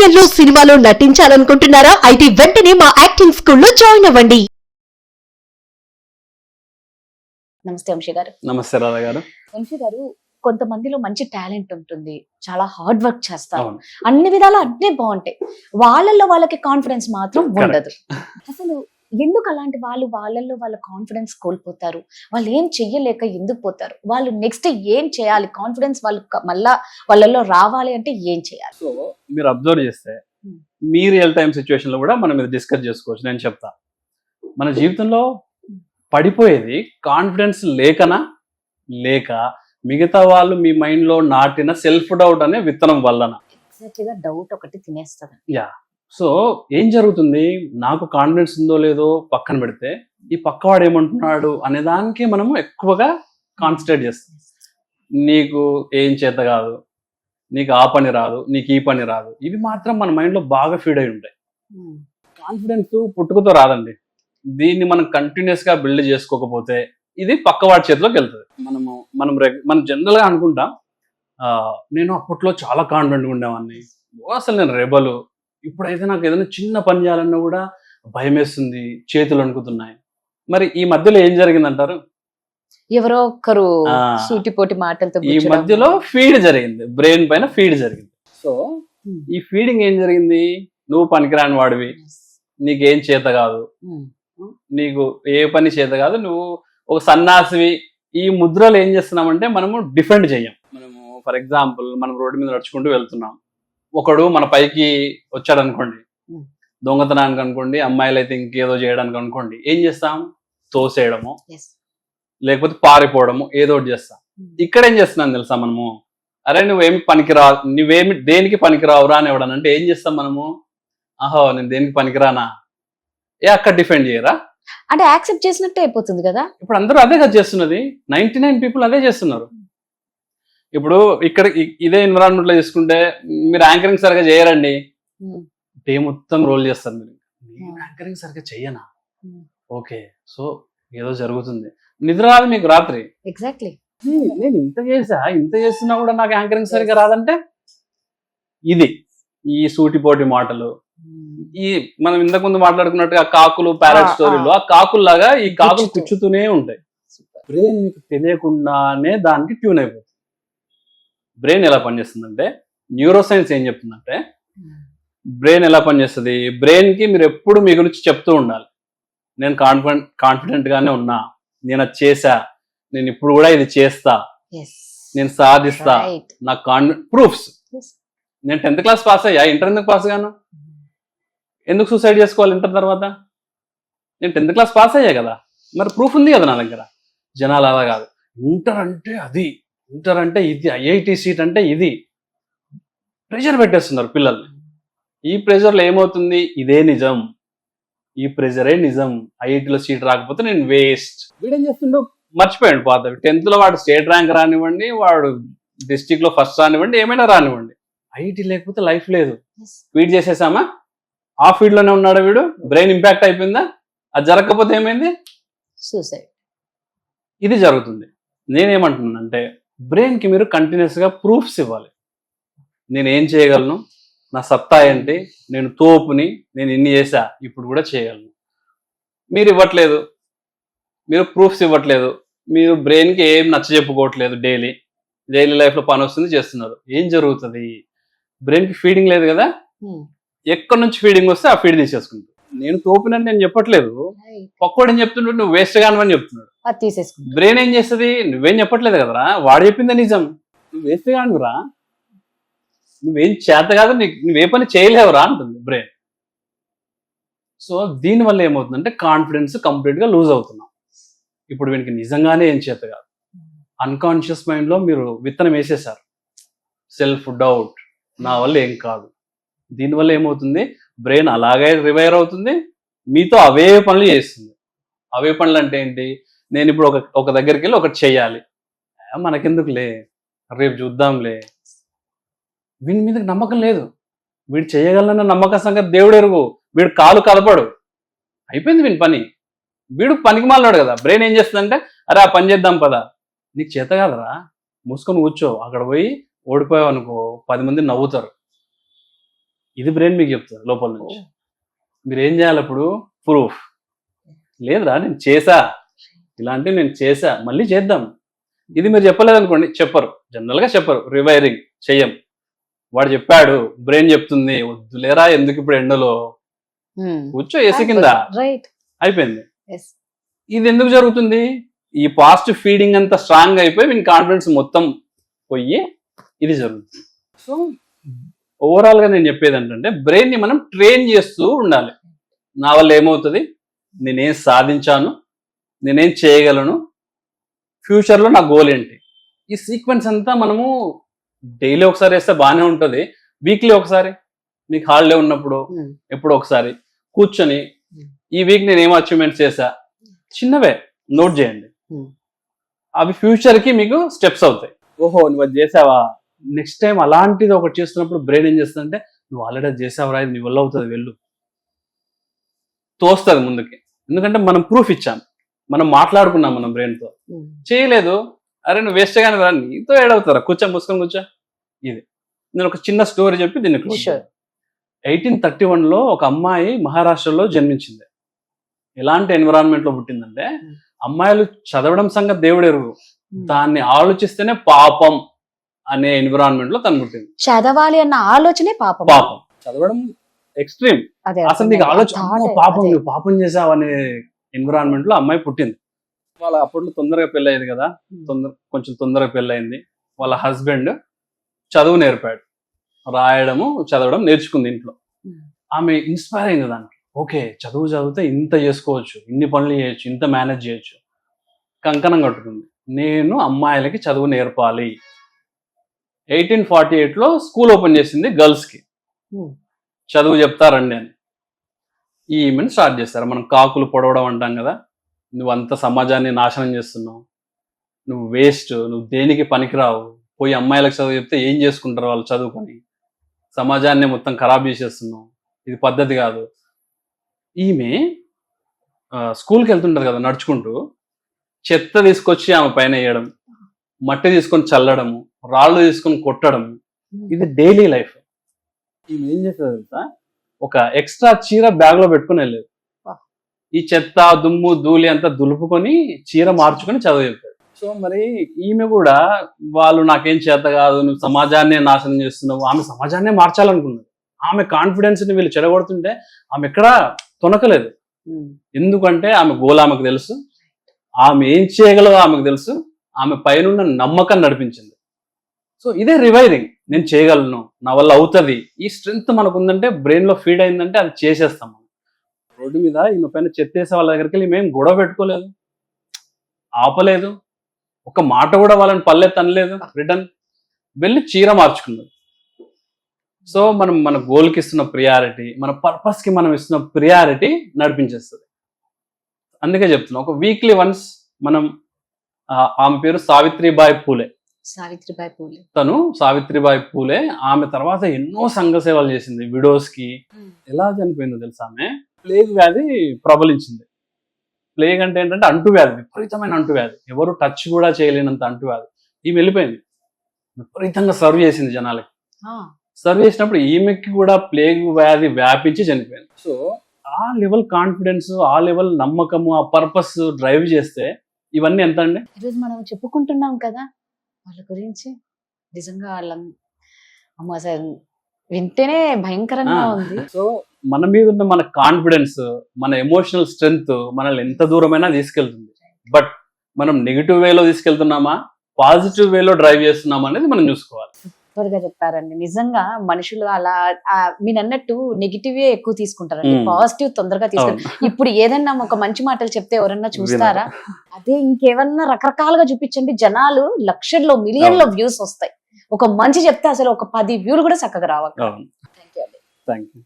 సీరియల్లో సినిమాలో నటించాలనుకుంటున్నారా? అయితే వెంటనే మా యాక్టింగ్ స్కూల్లో జాయిన్ అవ్వండి. నమస్తే వంశీ గారు. నమస్తే రాధా గారు. వంశీ గారు, కొంతమందిలో మంచి టాలెంట్ ఉంటుంది, చాలా హార్డ్ వర్క్ చేస్తారు, అవును. అన్ని విధాలు అన్నీ బాగుంటాయి, వాళ్ళకి కాన్ఫిడెన్స్ మాత్రం ఉండదు. అసలు ఎందుకు అలాంటి వాళ్ళల్లో వాళ్ళ కాన్ఫిడెన్స్ కోల్పోతారు? వాళ్ళు ఏం చెయ్యలేక ఎందుకు పోతారు? వాళ్ళు నెక్స్ట్ ఏం చేయాలి? కాన్ఫిడెన్స్ వాళ్ళు మళ్ళా వాళ్ళల్లో రావాలి అంటే ఏం చేయాలి? సో మీరు అబ్జర్వ్ చేస్తే మీ రియల్ టైం సిచ్యువేషన్ లో కూడా మనం ఇది డిస్కస్ చేసుకోవచ్చు. నేను చెప్తా, మన జీవితంలో పడిపోయేది కాన్ఫిడెన్స్ లేకనా, లేక మిగతా వాళ్ళు మీ మైండ్ లో నాటిన సెల్ఫ్ డౌట్ అనే విత్తనం వల్లన? ఎగ్జాక్ట్గా డౌట్ ఒకటి తినేస్తుంది. యా. సో ఏం జరుగుతుంది, నాకు కాన్ఫిడెన్స్ ఉందో లేదో పక్కన పెడితే ఈ పక్కవాడు ఏమంటున్నాడు అనే దానికి మనము ఎక్కువగా కాన్సన్ట్రేట్ చేస్తాం. నీకు ఏం చేత కాదు, నీకు ఆ పని రాదు, నీకు ఈ పని రాదు, ఇవి మాత్రం మన మైండ్ లో బాగా ఫీడ్ అయి ఉంటాయి. కాన్ఫిడెన్స్ పుట్టుకతో రాదండి. దీన్ని మనం కంటిన్యూస్ గా బిల్డ్ చేసుకోకపోతే ఇది పక్కవాడి చేతిలోకి వెళ్తుంది. మనం జనరల్ గా అనుకుంటాం, నేను అప్పట్లో చాలా కాన్ఫిడెంట్ గా ఉండేవాడిని, అసలు నేను రెబలు, ఇప్పుడైతే నాకు ఏదైనా చిన్న పని చేయాలన్నా కూడా భయం వేస్తుంది, చేతులు వణుకుతున్నాయి. మరి ఈ మధ్యలో ఏం జరిగిందంటారు? ఎవరో ఒక్కరు సూటిపోటి మాటలతో ఈ మధ్యలో ఫీడ్ జరిగింది, బ్రెయిన్ పైన ఫీడ్ జరిగింది. సో ఈ ఫీడింగ్ ఏం జరిగింది, నువ్వు పనికిరాని వాడివి, నీకేం చేత కాదు, నీకు ఏ పని చేత కాదు, నువ్వు ఒక సన్నాసివి. ఈ ముద్రలు ఏం చేస్తున్నామంటే మనము డిఫెండ్ చెయ్యం. మనము ఫర్ ఎగ్జాంపుల్ మనం రోడ్డు మీద నడుచుకుంటూ వెళ్తున్నాం, ఒకడు మన పైకి వచ్చాడు అనుకోండి, దొంగతనానికి అనుకోండి, అమ్మాయిలు అయితే ఇంకేదో చేయడానికి అనుకోండి, ఏం చేస్తాం? తోసేయడము, లేకపోతే పారిపోవడము, ఏదో ఒకటి చేస్తాం. ఇక్కడ ఏం చేస్తున్నాం తెలుసా మనము? అరే నువ్వేమి పనికిరా, నువ్వేమి దేనికి పనికిరావురా అని ఎవడనంటే ఏం చేస్తాం మనము? ఆహో నేను దేనికి పనికిరానా, అక్కడ డిఫెండ్ చేయరా అంటే యాక్సెప్ట్ చేసినట్టే అయిపోతుంది కదా. ఇప్పుడు అందరూ అదే కదా చేస్తున్నది, 99 పీపుల్ అదే చేస్తున్నారు. ఇప్పుడు ఇక్కడ ఇదే ఎన్విరాన్మెంట్ లో తీసుకుంటే మీరు యాంకరింగ్ సరిగా చేయరండి, డే మొత్తం రోల్ చేస్తారు. మీరు యాంకరింగ్ సరిగా చెయ్యనా, ఓకే, సో ఏదో జరుగుతుంది, నిద్ర రాదు మీకు రాత్రి. ఎగ్జాక్ట్లీ. నేను ఇంత చేస్తున్నా కూడా నాకు యాంకరింగ్ సరిగా రాదంటే ఇది ఈ సూటిపోటి మాటలు. ఈ మనం ఇంతకు ముందు మాట్లాడుకున్నట్టుగా కాకులు ప్యారెట్ స్టోరీలో ఆ కాకుల్లాగా ఈ కాకులు కూర్చుతూనే ఉంటాయి. బ్రెయిన్ మీకు తెలియకుండానే దానికి ట్యూన్ అయిపోతుంది. బ్రెయిన్ ఎలా పనిచేస్తుందంటే, న్యూరో సైన్స్ ఏం చెప్తుందంటే, బ్రెయిన్ ఎలా పనిచేస్తుంది, బ్రెయిన్ కి మీరు ఎప్పుడు మీ గురించి చెప్తూ ఉండాలి, నేను కాన్ఫిడెంట్ గానే ఉన్నా, నేను అది చేశా, నేను ఇప్పుడు కూడా ఇది చేస్తా, నేను సాధిస్తా, నాకు ప్రూఫ్స్. నేను 10th క్లాస్ పాస్ అయ్యా, ఇంటర్ ఎందుకు పాస్ గాను? ఎందుకు సూసైడ్ చేసుకోవాలి ఇంటర్ తర్వాత? నేను 10th క్లాస్ పాస్ అయ్యా కదా, మరి ప్రూఫ్ ఉంది కదా నా దగ్గర. జనాలు అలా కాదు, ఇంటర్ అంటే అది, ఇంటర్ అంటే ఇది, ఐఐటి సీట్ అంటే ఇది, ప్రెషర్ పెట్టేస్తున్నారు పిల్లల్ని. ఈ ప్రెషర్లో ఏమవుతుంది, ఇదే నిజం, ఈ ప్రెషరే నిజం, ఐఐటిలో సీట్ రాకపోతే నేను వేస్ట్. వీడేం చేస్తుండో మర్చిపోయాడు పాత. 10th లో వాడు స్టేట్ ర్యాంక్ రానివ్వండి, వాడు డిస్ట్రిక్ట్ లో ఫస్ట్ రానివ్వండి, ఏమైనా రానివ్వండి, ఐఐటి లేకపోతే లైఫ్ లేదు. వీడు చేసేసామా, ఆ ఫీల్డ్ లోనే ఉన్నాడు వీడు, బ్రెయిన్ ఇంపాక్ట్ అయిపోయిందా, అది జరగకపోతే ఏమైంది, సూసైడ్. ఇది జరుగుతుంది. నేనేమంటున్నానంటే, బ్రెయిన్ కి మీరు కంటిన్యూస్ గా ప్రూఫ్స్ ఇవ్వాలి. నేను ఏం చేయగలను, నా సత్తా ఏంటి, నేను తోపుని, నేను ఇన్ని చేశా, ఇప్పుడు కూడా చేయగలను. మీరు ఇవ్వట్లేదు, మీరు ప్రూఫ్స్ ఇవ్వట్లేదు, మీరు బ్రెయిన్ కి ఏం నచ్చ చెప్పుకోవట్లేదు. డైలీ లైఫ్ లో పని వస్తుంది చేస్తున్నారు, ఏం జరుగుతుంది? బ్రెయిన్ కి ఫీడింగ్ లేదు కదా. ఎక్కడి నుంచి ఫీడింగ్ వస్తే ఆ ఫీడ్ తీసేసుకుంటాడు. నేను తోపినని నేను చెప్పట్లేదు, పక్కోడు ఏం చెప్తున్నాడు, నువ్వు వేస్ట్ కానివని చెప్తున్నాడు. బ్రెయిన్ ఏం చేస్తుంది, నువ్వేం చెప్పట్లేదు కదరా, వాడు చెప్పిందే నిజం, నువ్వు వేస్ట్ కానివరా, నువ్వేం చేత కాదు, నువ్వే పని చేయలేవురా అంటుంది బ్రెయిన్. సో దీనివల్ల ఏమవుతుందంటే కాన్ఫిడెన్స్ కంప్లీట్ గా లూజ్ అవుతున్నాం. ఇప్పుడు వీనికి నిజంగానే ఏం చేత కాదు, అన్కాన్షియస్ మైండ్ లో మీరు విత్తనం వేసేసారు, సెల్ఫ్ డౌట్, నా వల్ల ఏం కాదు. దీనివల్ల ఏమవుతుంది, బ్రెయిన్ అలాగే రివైర్ అవుతుంది, మీతో అవే పనులు చేస్తుంది. అవే పనులు అంటే ఏంటి, నేను ఇప్పుడు ఒక దగ్గరికి వెళ్ళి ఒకటి చెయ్యాలి, మనకెందుకులే, రేపు చూద్దాంలే. వీడి మీద నమ్మకం లేదు, వీడు చేయగలనన్న నమ్మకం సంగతి దేవుడు ఎరుగు, వీడు కాలు కదపడు, అయిపోయింది వీని పని. వీడు పనికి మాలినాడు కదా. బ్రెయిన్ ఏం చేస్తుందంటే, అరే ఆ పని చేద్దాం పదా, నీకు చేత కాదరా, మూసుకొని కూర్చో, అక్కడ పోయి ఓడిపోయావు అనుకో 10 మంది నవ్వుతారు. ఇది బ్రెయిన్ మీకు చెప్తుంది లోపల నుంచి. మీరు ఏం చేయాలి అప్పుడు? ప్రూఫ్. లేదురా నేను చేసా, ఇలాంటివి నేను చేసా, మళ్ళీ చేద్దాం. ఇది మీరు చెప్పలేదు అనుకోండి, చెప్పరు, జనరల్గా చెప్పరు. రివైరింగ్ చెయ్యం. వాడు చెప్పాడు, బ్రెయిన్ చెప్తుంది వద్దులేరా ఎందుకు ఇప్పుడు ఎండలో, కూర్చో ఏసీ కింద, రైట్, అయిపోయింది. ఇది ఎందుకు జరుగుతుంది? ఈ పాజిటివ్ ఫీడింగ్ అంతా స్ట్రాంగ్ అయిపోయి మీకు కాన్ఫిడెన్స్ మొత్తం పోయి ఇది జరుగుతుంది. సో ఓవరాల్ గా నేను చెప్పేది ఏంటంటే బ్రెయిన్ ని మనం ట్రైన్ చేస్తూ ఉండాలి. నా వల్ల ఏమవుతుంది, నేనేం సాధించాను, నేనేం చేయగలను, ఫ్యూచర్ లో నా గోల్ ఏంటి, ఈ సీక్వెన్స్ అంతా మనము డైలీ ఒకసారి వేస్తే బాగానే ఉంటుంది. వీక్లీ ఒకసారి మీకు హాలిడే ఉన్నప్పుడు ఎప్పుడో ఒకసారి కూర్చొని ఈ వీక్ నేను ఏం అచీవ్మెంట్స్ చేశా చిన్నవే నోట్ చేయండి. అవి ఫ్యూచర్ కి మీకు స్టెప్స్ అవుతాయి. ఓహో నువ్వు అది చేసావా, నెక్స్ట్ టైం అలాంటిది ఒకటి చేస్తున్నప్పుడు బ్రెయిన్ ఏం చేస్తుందంటే నువ్వు ఆల్రెడీ అది చేసావరా, ఇది నీ వల్ల అవుతుంది, వెళ్ళు, తోస్తుంది ముందుకి. ఎందుకంటే మనం ప్రూఫ్ ఇచ్చాం, మనం మాట్లాడుకున్నాం మన బ్రెయిన్ తో. చేయలేదు, అరే నువ్వు వేస్ట్ గానే రా, నీతో ఏడవుతారా, కూర్చో మూసుకొని కూర్చో. ఇది నేను ఒక చిన్న స్టోరీ చెప్పి దీన్ని క్లోజ్. 1831లో ఒక అమ్మాయి మహారాష్ట్రలో జన్మించింది. ఎలాంటి ఎన్విరాన్మెంట్ లో పుట్టిందంటే అమ్మాయిలు చదవడం సంగతి దేవుడు ఎరుగు, దాన్ని ఆలోచిస్తేనే పాపం అనే ఎన్విరాన్మెంట్ లో తను పుట్టింది. చదవాలి అన్న ఆలోచనే పాపం. పాపం చదవడం ఎక్స్ట్రీమ్, అసలు నీకు ఆలోచన పాపం, నువ్వు పాపం చేసావు అనే ఎన్విరాన్మెంట్ లో అమ్మాయి పుట్టింది. వాళ్ళ అప్పట్లో తొందరగా పెళ్ళయింది కదా, కొంచెం తొందరగా పెళ్ళయింది. వాళ్ళ హస్బెండ్ చదువు నేర్పాడు, రాయడము చదవడం నేర్చుకుంది ఇంట్లో. ఆమె ఇన్స్పైర్ అయింది దానికి. ఓకే చదువు చదివితే ఇంత చేసుకోవచ్చు, ఇన్ని పనులు చేయొచ్చు, ఇంత మేనేజ్ చేయొచ్చు. కంకణం కట్టుకుంది, నేను అమ్మాయిలకి చదువు నేర్పాలి. 1848లో స్కూల్ ఓపెన్ చేసింది గర్ల్స్ కి, చదువు చెప్తారండి అని. ఈమెను స్టార్ట్ చేస్తారు. మనం కాకులు పొడవడం అంటాం కదా, నువ్వు అంత సమాజాన్ని నాశనం చేస్తున్నావు, నువ్వు వేస్ట్, నువ్వు దేనికి పనికిరావు, పోయి అమ్మాయిలకు చదువు చెప్తే ఏం చేసుకుంటారు వాళ్ళు చదువుకొని, సమాజాన్ని మొత్తం ఖరాబ్ చేసేస్తున్నావు, ఇది పద్ధతి కాదు. ఈమె స్కూల్కి వెళ్తుంటారు కదా నడుచుకుంటూ, చెత్త తీసుకొచ్చి ఆమె పైన వేయడం, మట్టి తీసుకొని చల్లడము, రాళ్ళు తీసుకొని కొట్టడం, ఇది డైలీ లైఫ్. ఈమె ఏం చేస్తుంది తెలుసా, ఒక ఎక్స్ట్రా చీర బ్యాగ్ లో పెట్టుకుని వెళ్ళేది. ఈ చెత్త దుమ్ము ధూళి అంతా దులుపుకొని చీర మార్చుకొని చదువు చెప్పాడు. సో మరి ఈమె కూడా వాళ్ళు నాకేం చేత కాదు, నువ్వు సమాజాన్ని నాశనం చేస్తున్నావు, ఆమె సమాజాన్నే మార్చాలనుకున్నది. ఆమె కాన్ఫిడెన్స్ ని వీళ్ళు చెడగొడుతుంటే ఆమె ఎక్కడా తొనకలేదు. ఎందుకంటే ఆమె గోల్ ఆమెకు తెలుసు, ఆమె ఏం చేయగలదో ఆమెకు తెలుసు, ఆమె పైన నమ్మకం నడిపించింది. సో ఇదే రివైరింగ్, నేను చేయగలను, నా వల్ల అవుతుంది. ఈ స్ట్రెంగ్త్ మనకు ఉందంటే, బ్రెయిన్ లో ఫీడ్ అయిందంటే అది చేసేస్తాం. రోడ్డు మీద ఈమె పైన చెత్తేసే వాళ్ళ దగ్గరికి వెళ్ళి మేము గొడవ పెట్టుకోలేదు, ఆపలేదు, ఒక మాట కూడా వాళ్ళని పల్లెత్తి అనలేదు, రిటర్న్ వెళ్ళి చీర మార్చుకున్నది. సో మనం మన గోల్కి ఇస్తున్న ప్రియారిటీ, మన పర్పస్ కి మనం ఇస్తున్న ప్రియారిటీ నడిపించేస్తుంది. అందుకే చెప్తున్నా, ఒక వీక్లీ వన్స్ మనం, ఆమె పేరు సావిత్రిబాయి పూలే. తను సావిత్రిబాయి పూలే. ఆమె తర్వాత ఎన్నో సంఘ సేవలు చేసింది విడోస్ కి. ఎలా చనిపోయిందో తెలుసా, ఆమె ప్లేగ్ వ్యాధి ప్రబలించింది. ప్లేగ్ అంటే ఏంటంటే అంటువ్యాధి, విపరీతమైన అంటువ్యాధి, ఎవరు టచ్ కూడా చేయలేనంత అంటువ్యాధి. ఈమె వెళ్ళిపోయింది, విపరీతంగా సర్వ్ చేసింది జనాలకి. సర్వ్ చేసినప్పుడు ఈమెకి కూడా ప్లేగ్ వ్యాధి వ్యాపించి చనిపోయింది. సో ఆ లెవెల్ కాన్ఫిడెన్స్, ఆ లెవెల్ నమ్మకము, ఆ పర్పస్ డ్రైవ్ చేస్తే ఇవన్నీ ఎంత అండి. ఈరోజు మనం చెప్పుకుంటున్నాం కదా వాళ్ళ గురించి, నిజంగా వాళ్ళ అమ్మ అసలు వింటేనే భయంకరంగా ఉంది. సో మన మీద ఉన్న మన కాన్ఫిడెన్స్, మన ఎమోషనల్ స్ట్రెంగ్త్ మనల్ని ఎంత దూరమైనా తీసుకెళ్తుంది. బట్ మనం నెగిటివ్ వేలో తీసుకెళ్తున్నామా, పాజిటివ్ వేలో డ్రైవ్ చేస్తున్నామా అనేది మనం చూసుకోవాలి. త్వరగా చెప్పారండి. నిజంగా మనుషులు అలా మీరు అన్నట్టు నెగిటివే ఎక్కువ తీసుకుంటారండి, పాజిటివ్ తొందరగా తీసుకుంటారు. ఇప్పుడు ఏదన్నా ఒక మంచి మాటలు చెప్తే ఎవరన్నా చూస్తారా? అదే ఇంకేమన్నా రకరకాలుగా చూపించండి, జనాలు లక్షల్లో మిలియన్లో వ్యూస్ వస్తాయి. ఒక మంచి చెప్తే అసలు ఒక 10 వ్యూలు కూడా చక్కగా రావాలి. Thank you.